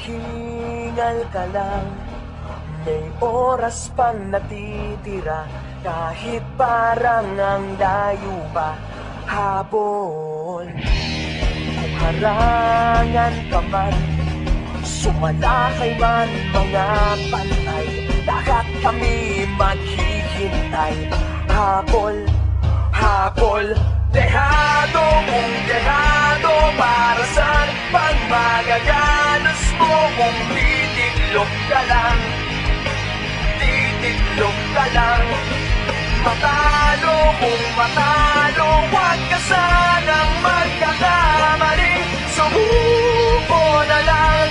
Hinihingal ka lang, may oras pang natitira, kahit parang ang layo pa, habol. Kung harangan ka man, sumalakay man mga pantay, lahat kami maghihintay. Habol, habol, dehado kung dehado, para saan pang magaganos mo kung titiklop ka lang, titiklop ka lang. Matalo kung matalo, huwag ka sanang magkakamali, subuko na lang.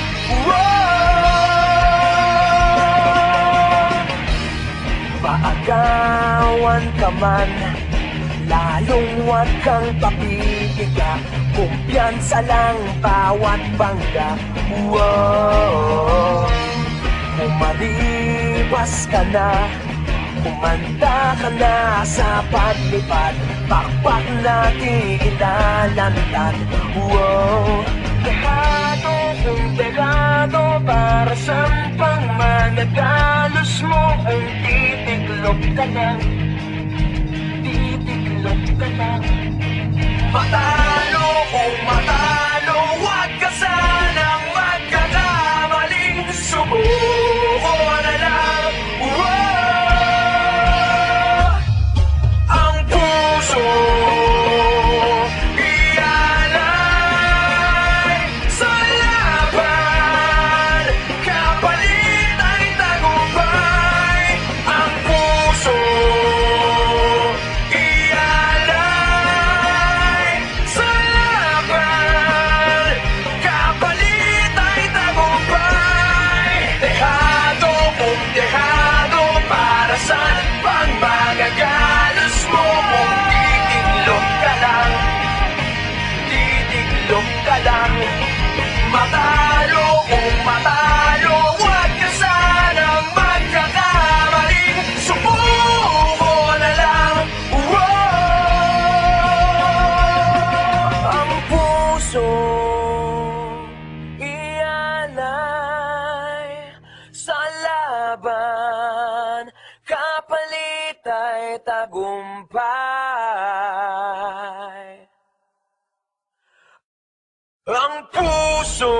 Maagawan ka man, lalong huwag kang papipiga, kumpiyansa lang bawat bangga. Umaribas ka na, kumanda ka na sa paglipad, pakpak natin ilalantad. Dehado kung dehado, para saan pang magagalos mo kung titiklop ka lang, titiklop ka lang. Matalo kung matalo, huwag ka sanang magkakamaling, subuko na lang. Ang puso ialay sa laban, kapalit ay tagumpay. Ang puso ialay sa laban, kapalit ay tagumpay. Dehado kung dehado, para saan pang magagalos mo kung titiklop ka lang, titiklop ka lang. Matalo kung matalo, huwag ka sanang magkakamaling, subuko na lang. Ang puso ialay sa laban, kapalit ay tagumpay. Ang puso